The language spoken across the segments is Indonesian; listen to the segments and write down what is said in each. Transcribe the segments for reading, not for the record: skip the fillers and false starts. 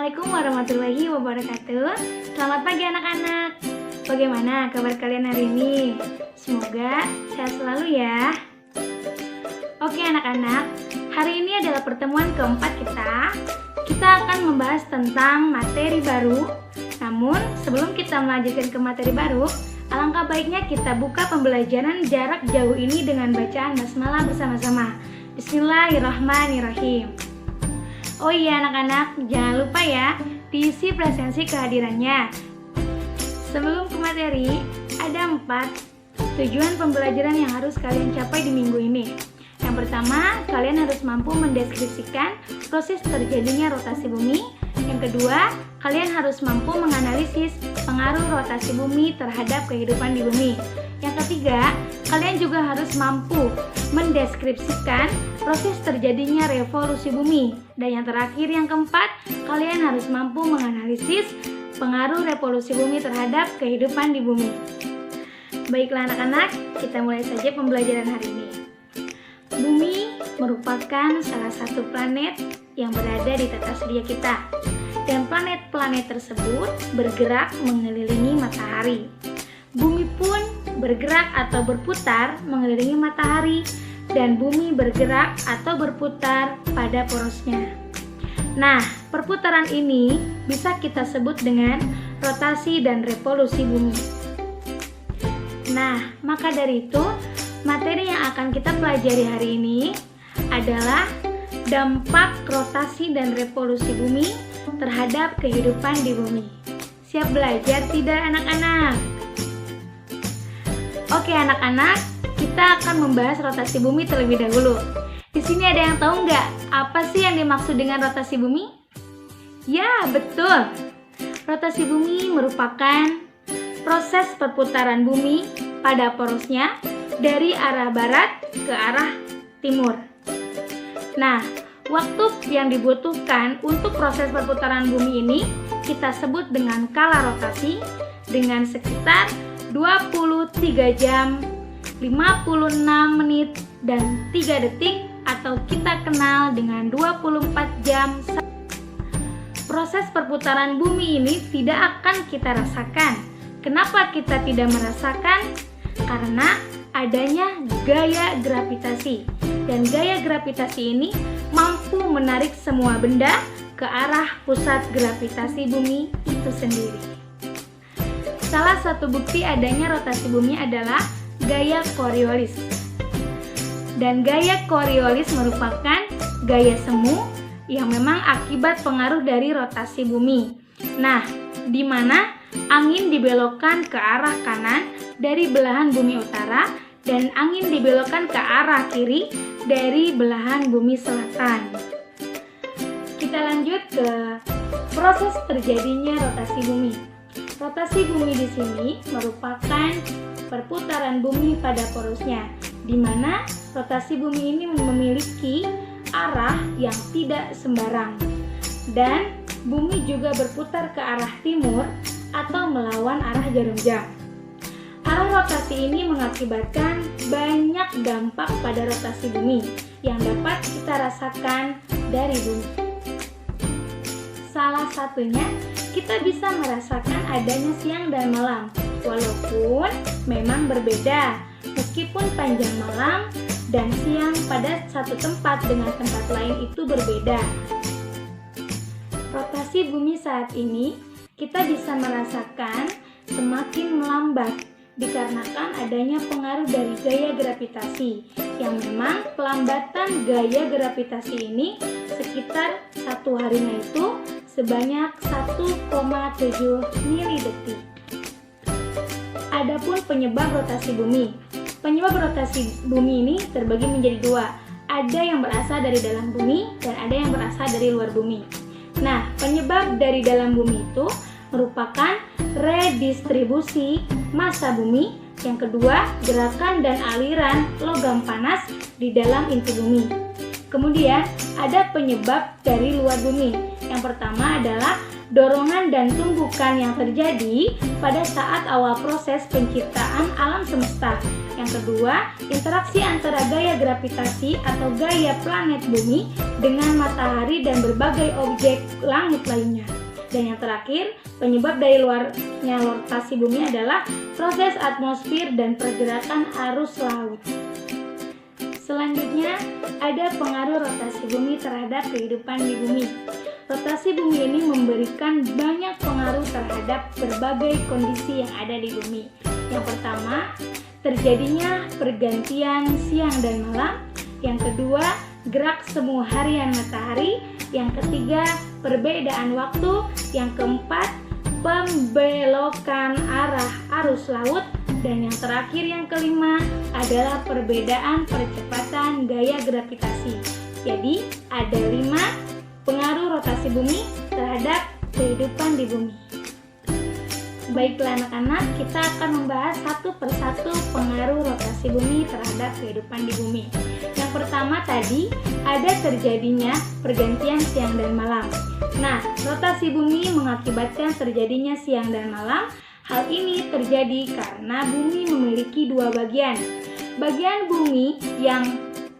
Assalamualaikum warahmatullahi wabarakatuh. Selamat pagi anak-anak. Bagaimana kabar kalian hari ini? Semoga sehat selalu ya. Oke anak-anak, hari ini adalah pertemuan keempat kita. Kita akan membahas tentang materi baru. Namun sebelum kita melanjutkan ke materi baru, alangkah baiknya kita buka pembelajaran jarak jauh ini dengan bacaan basmalah bersama-sama. Bismillahirrahmanirrahim. Oh iya anak-anak, jangan lupa ya diisi presensi kehadirannya. Sebelum ke materi, ada 4 tujuan pembelajaran yang harus kalian capai di minggu ini. Yang pertama, kalian harus mampu mendeskripsikan proses terjadinya rotasi bumi. Yang kedua, kalian harus mampu menganalisis pengaruh rotasi bumi terhadap kehidupan di bumi. Yang ketiga, kalian juga harus mampu mendeskripsikan proses terjadinya revolusi bumi. Dan yang terakhir, yang keempat, kalian harus mampu menganalisis pengaruh revolusi bumi terhadap kehidupan di bumi. Baiklah anak-anak, kita mulai saja pembelajaran hari ini. Bumi merupakan salah satu planet yang berada di tata surya kita. Dan planet-planet tersebut bergerak mengelilingi matahari. Bumi pun bergerak atau berputar mengelilingi matahari, dan bumi bergerak atau berputar pada porosnya. Nah, perputaran ini bisa kita sebut dengan rotasi dan revolusi bumi. Nah, maka dari itu, materi yang akan kita pelajari hari ini adalah dampak rotasi dan revolusi bumi terhadap kehidupan di bumi. Siap belajar tidak anak-anak? Oke anak-anak, kita akan membahas rotasi bumi terlebih dahulu. Di sini ada yang tahu nggak apa sih yang dimaksud dengan rotasi bumi? Ya, betul. Rotasi bumi merupakan proses perputaran bumi pada porosnya dari arah barat ke arah timur. Nah, waktu yang dibutuhkan untuk proses perputaran bumi ini kita sebut dengan kala rotasi dengan sekitar 23 jam, 56 menit, dan 3 detik atau kita kenal dengan 24 jam. Proses perputaran bumi ini tidak akan kita rasakan. Kenapa kita tidak merasakan? Karena adanya gaya gravitasi. Dan gaya gravitasi ini mampu menarik semua benda ke arah pusat gravitasi bumi itu sendiri. Salah satu bukti adanya rotasi bumi adalah gaya Coriolis. Dan gaya Coriolis merupakan gaya semu yang memang akibat pengaruh dari rotasi bumi. Nah, di mana angin dibelokkan ke arah kanan dari belahan bumi utara dan angin dibelokkan ke arah kiri dari belahan bumi selatan. Kita lanjut ke proses terjadinya rotasi bumi. Rotasi bumi di sini merupakan perputaran bumi pada porosnya, di mana rotasi bumi ini memiliki arah yang tidak sembarang. Dan bumi juga berputar ke arah timur atau melawan arah jarum jam. Arah rotasi ini mengakibatkan banyak dampak pada rotasi bumi yang dapat kita rasakan dari bumi. Salah satunya, kita bisa merasakan adanya siang dan malam, walaupun memang berbeda, meskipun panjang malam dan siang pada satu tempat dengan tempat lain itu berbeda. Rotasi bumi saat ini kita bisa merasakan semakin melambat dikarenakan adanya pengaruh dari gaya gravitasi yang memang pelambatan gaya gravitasi ini sekitar satu harinya itu sebanyak 1,7 milidetik. Adapun penyebab rotasi bumi. Penyebab rotasi bumi ini terbagi menjadi 2. Ada yang berasal dari dalam bumi dan ada yang berasal dari luar bumi. Nah, penyebab dari dalam bumi itu merupakan redistribusi massa bumi. Yang kedua, gerakan dan aliran logam panas di dalam inti bumi. Kemudian, ada penyebab dari luar bumi. Yang pertama adalah dorongan dan tumbukan yang terjadi pada saat awal proses penciptaan alam semesta. Yang kedua, interaksi antara gaya gravitasi atau gaya planet bumi dengan matahari dan berbagai objek langit lainnya. Dan yang terakhir, penyebab dari luarnya rotasi bumi adalah proses atmosfer dan pergerakan arus laut. Selanjutnya, ada pengaruh rotasi bumi terhadap kehidupan di bumi. Rotasi bumi ini memberikan banyak pengaruh terhadap berbagai kondisi yang ada di bumi. Yang pertama, terjadinya pergantian siang dan malam. Yang kedua, gerak semu harian matahari. Yang ketiga, perbedaan waktu. Yang keempat, pembelokan arah arus laut. Dan yang terakhir, yang kelima, adalah perbedaan percepatan gaya gravitasi. Jadi, ada 5 pengaruh rotasi bumi terhadap kehidupan di bumi. Baiklah anak-anak, kita akan membahas satu persatu pengaruh rotasi bumi terhadap kehidupan di bumi. Yang pertama tadi, ada terjadinya pergantian siang dan malam. Nah, rotasi bumi mengakibatkan terjadinya siang dan malam. Hal ini terjadi karena bumi memiliki 2 bagian. Bagian bumi yang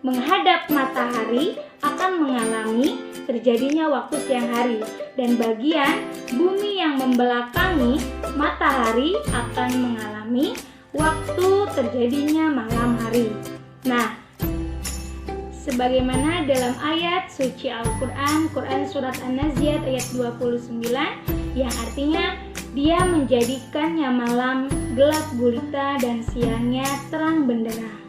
menghadap matahari akan mengalami terjadinya waktu siang hari, dan bagian bumi yang membelakangi matahari akan mengalami waktu terjadinya malam hari. Nah, sebagaimana dalam ayat suci Al-Quran, Quran Surat An-Naziat ayat 29, yang artinya Dia menjadikannya malam gelap gulita dan siangnya terang benderang.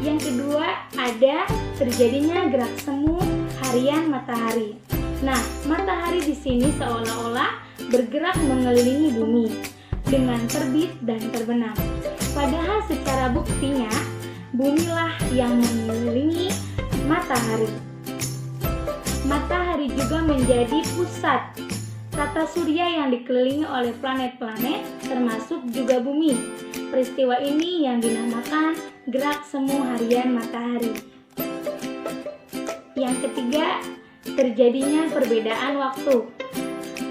Yang kedua, ada terjadinya gerak semu harian matahari. Nah, matahari di sini seolah-olah bergerak mengelilingi bumi dengan terbit dan terbenam. Padahal secara buktinya, bumilah yang mengelilingi matahari. Matahari juga menjadi pusat tata surya yang dikelilingi oleh planet-planet, termasuk juga bumi. Peristiwa ini yang dinamakan gerak semu harian matahari. Yang ketiga, terjadinya perbedaan waktu.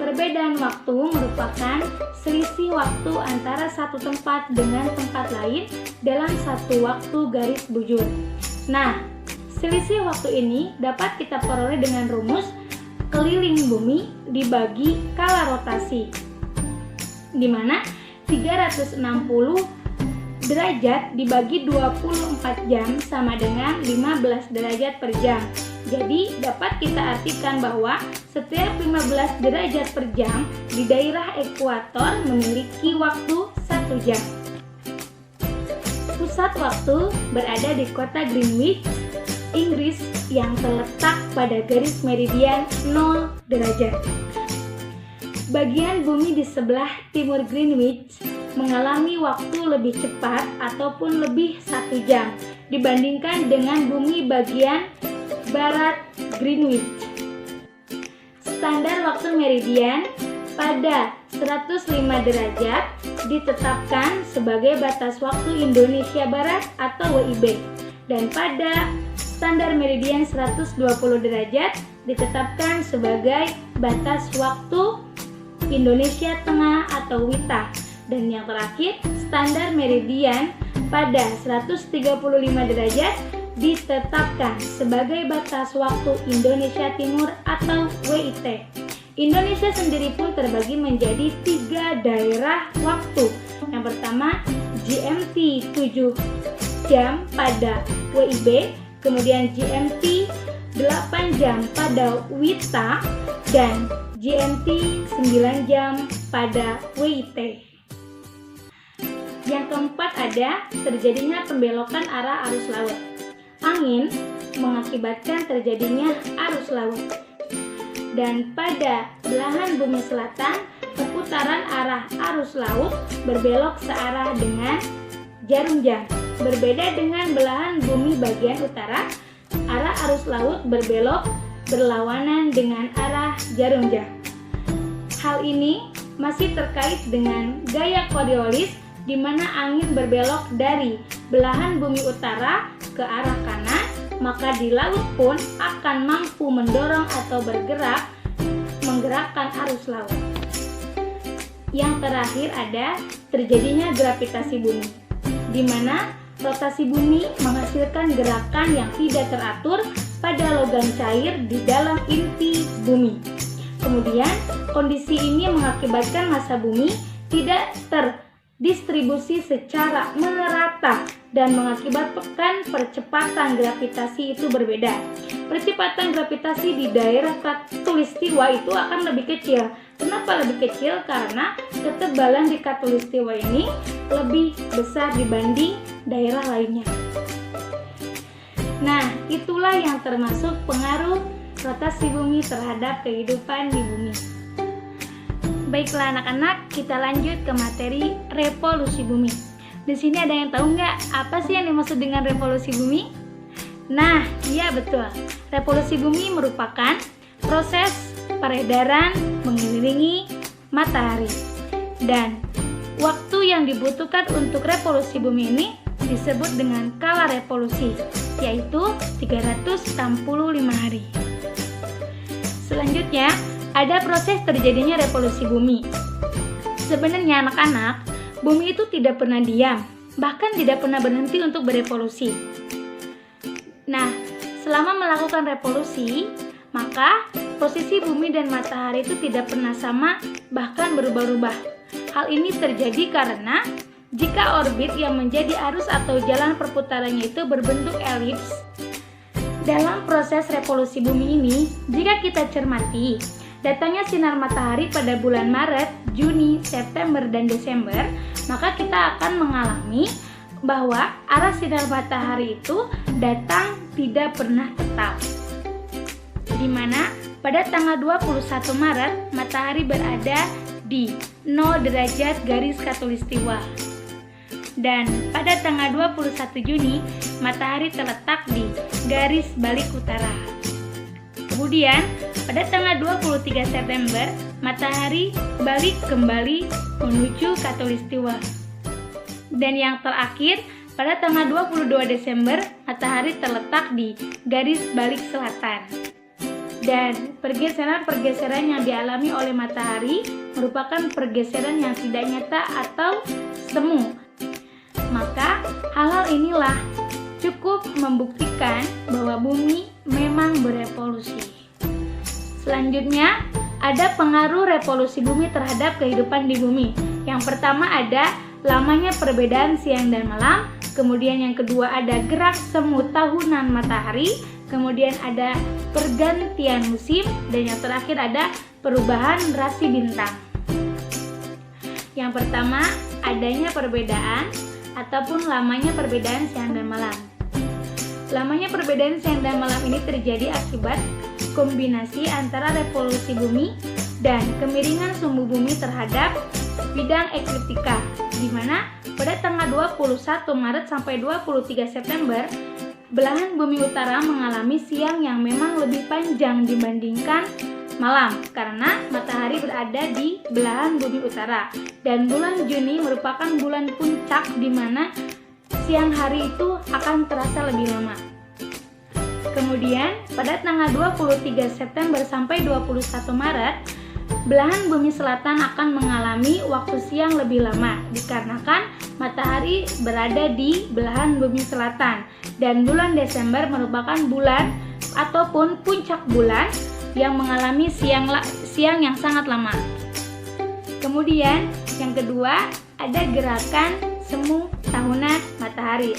Perbedaan waktu merupakan selisih waktu antara satu tempat dengan tempat lain dalam satu waktu garis bujur. Nah, selisih waktu ini dapat kita peroleh dengan rumus keliling bumi dibagi kala rotasi, di mana 360 derajat dibagi 24 jam sama dengan 15 derajat per jam. Jadi dapat kita artikan bahwa setiap 15 derajat per jam di daerah ekuator memiliki waktu 1 jam. Pusat waktu berada di kota Greenwich, Inggris, yang terletak pada garis meridian 0 derajat. Bagian bumi di sebelah timur Greenwich mengalami waktu lebih cepat ataupun lebih 1 jam dibandingkan dengan bumi bagian barat Greenwich. Standar waktu meridian pada 105 derajat ditetapkan sebagai batas waktu Indonesia Barat atau WIB, dan pada standar meridian 120 derajat ditetapkan sebagai batas waktu Indonesia Tengah atau WITA. Dan yang terakhir, standar meridian pada 135 derajat ditetapkan sebagai batas waktu Indonesia Timur atau WIT. Indonesia sendiri pun terbagi menjadi 3 daerah waktu. Yang pertama, GMT 7 jam pada WIB, kemudian GMT 8 jam pada WITA, dan GMT 9 jam pada WIT. Yang keempat, ada terjadinya pembelokan arah arus laut. Angin mengakibatkan terjadinya arus laut. Dan pada belahan bumi selatan, perputaran arah arus laut berbelok searah dengan jarum jam. Berbeda dengan belahan bumi bagian utara, arah arus laut berbelok berlawanan dengan arah jarum jam. Hal ini masih terkait dengan gaya Coriolis, di mana angin berbelok dari belahan bumi utara ke arah kanan, maka di laut pun akan mampu mendorong atau menggerakkan arus laut. Yang terakhir, ada terjadinya gravitasi bumi, di mana rotasi bumi menghasilkan gerakan yang tidak teratur pada logam cair di dalam inti bumi. Kemudian, kondisi ini mengakibatkan massa bumi tidak terdistribusi secara merata dan mengakibatkan percepatan gravitasi itu berbeda. Percepatan gravitasi di daerah khatulistiwa itu akan lebih kecil. Kenapa lebih kecil? Karena ketebalan di khatulistiwa ini lebih besar dibanding daerah lainnya. Nah, itulah yang termasuk pengaruh rotasi bumi terhadap kehidupan di bumi. Baiklah anak-anak, kita lanjut ke materi revolusi bumi. Di sini ada yang tahu nggak apa sih yang dimaksud dengan revolusi bumi? Nah, iya betul. Revolusi bumi merupakan proses peredaran mengelilingi matahari. Dan waktu yang dibutuhkan untuk revolusi bumi ini disebut dengan kala revolusi, yaitu 365 hari. Selanjutnya, ada proses terjadinya revolusi bumi. Sebenarnya anak-anak, bumi itu tidak pernah diam, bahkan tidak pernah berhenti untuk berevolusi. Nah, selama melakukan revolusi, maka posisi bumi dan matahari itu tidak pernah sama, bahkan berubah-ubah. Hal ini terjadi karena jika orbit yang menjadi arus atau jalan perputarannya itu berbentuk elips, dalam proses revolusi bumi ini, jika kita cermati, datangnya sinar matahari pada bulan Maret, Juni, September, dan Desember, maka kita akan mengalami bahwa arah sinar matahari itu datang tidak pernah tetap. Di mana pada tanggal 21 Maret, matahari berada di 0 derajat garis khatulistiwa. Dan pada tanggal 21 Juni, matahari terletak di garis balik utara. Kemudian, pada tanggal 23 September, matahari balik kembali menuju khatulistiwa. Dan yang terakhir, pada tanggal 22 Desember, matahari terletak di garis balik selatan. Dan pergeseran-pergeseran yang dialami oleh matahari merupakan pergeseran yang tidak nyata atau semu. Maka hal-hal inilah cukup membuktikan bahwa bumi memang berevolusi. Selanjutnya, ada pengaruh revolusi bumi terhadap kehidupan di bumi. Yang pertama ada lamanya perbedaan siang dan malam, kemudian yang kedua ada gerak semu tahunan matahari, kemudian ada pergantian musim, dan yang terakhir ada perubahan rasi bintang. Yang pertama, adanya perbedaan ataupun lamanya perbedaan siang dan malam. Lamanya perbedaan siang dan malam ini terjadi akibat kombinasi antara revolusi bumi dan kemiringan sumbu bumi terhadap bidang ekliptika, di mana pada tanggal 21 Maret sampai 23 September, belahan bumi utara mengalami siang yang memang lebih panjang dibandingkan malam karena matahari berada di belahan bumi utara, dan bulan Juni merupakan bulan puncak di mana siang hari itu akan terasa lebih lama. Kemudian pada tanggal 23 September sampai 21 Maret, belahan bumi selatan akan mengalami waktu siang lebih lama dikarenakan matahari berada di belahan bumi selatan, dan bulan Desember merupakan bulan ataupun puncak bulan yang mengalami siang yang sangat lama. Kemudian yang kedua ada gerakan semu tahunan matahari,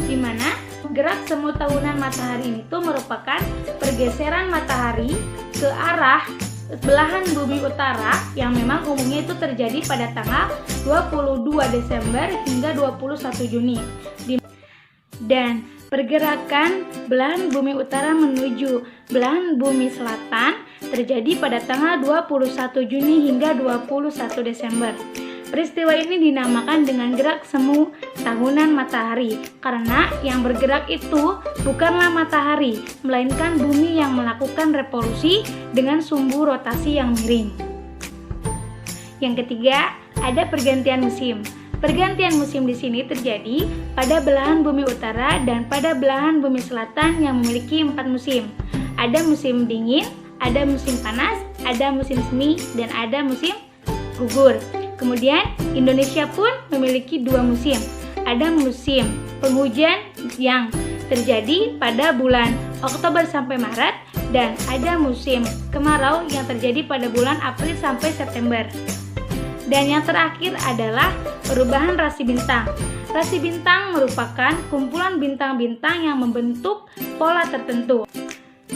di mana gerak semu tahunan matahari itu merupakan pergeseran matahari ke arah belahan bumi utara yang memang umumnya itu terjadi pada tanggal 22 Desember hingga 21 Juni. Dan pergerakan belahan bumi utara menuju belahan bumi selatan terjadi pada tanggal 21 Juni hingga 21 Desember. Peristiwa ini dinamakan dengan gerak semu tahunan matahari karena yang bergerak itu bukanlah matahari, melainkan bumi yang melakukan revolusi dengan sumbu rotasi yang miring. Yang ketiga, ada pergantian musim. Pergantian musim di sini terjadi pada belahan bumi utara dan pada belahan bumi selatan yang memiliki 4 musim. Ada musim dingin, ada musim panas, ada musim semi, dan ada musim gugur. Kemudian Indonesia pun memiliki 2 musim. Ada musim penghujan yang terjadi pada bulan Oktober sampai Maret, dan ada musim kemarau yang terjadi pada bulan April sampai September. Dan yang terakhir adalah perubahan rasi bintang. Rasi bintang merupakan kumpulan bintang-bintang yang membentuk pola tertentu.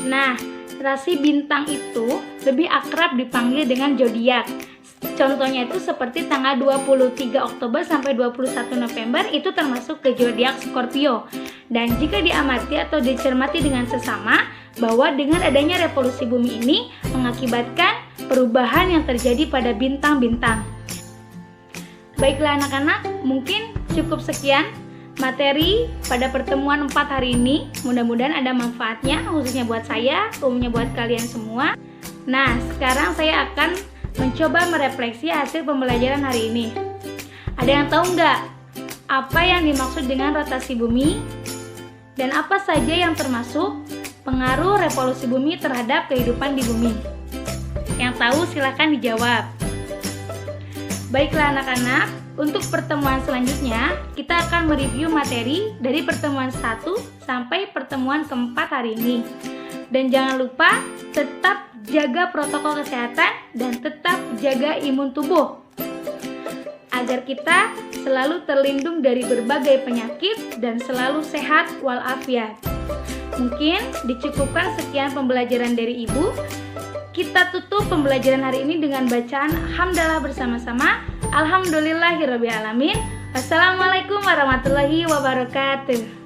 Nah, rasi bintang itu lebih akrab dipanggil dengan zodiak. Contohnya itu seperti tanggal 23 Oktober sampai 21 November itu termasuk ke zodiak Scorpio. Dan jika diamati atau dicermati dengan sesama, bahwa dengan adanya revolusi bumi ini mengakibatkan perubahan yang terjadi pada bintang-bintang. Baiklah anak-anak, mungkin cukup sekian materi pada pertemuan 4 hari ini. Mudah-mudahan ada manfaatnya, khususnya buat saya, umumnya buat kalian semua. Nah, sekarang saya akan mencoba merefleksi hasil pembelajaran hari ini. Ada yang tahu nggak apa yang dimaksud dengan rotasi bumi? Dan apa saja yang termasuk pengaruh revolusi bumi terhadap kehidupan di bumi? Yang tahu silahkan dijawab. Baiklah anak-anak, untuk pertemuan selanjutnya kita akan mereview materi dari pertemuan 1 sampai pertemuan keempat hari ini. Dan jangan lupa tetap jaga protokol kesehatan dan tetap jaga imun tubuh agar kita selalu terlindung dari berbagai penyakit dan selalu sehat walafiat. Mungkin dicukupkan sekian pembelajaran dari Ibu. Kita tutup pembelajaran hari ini dengan bacaan hamdalah bersama-sama. Alhamdulillahirrabbilalamin. Wassalamualaikum warahmatullahi wabarakatuh.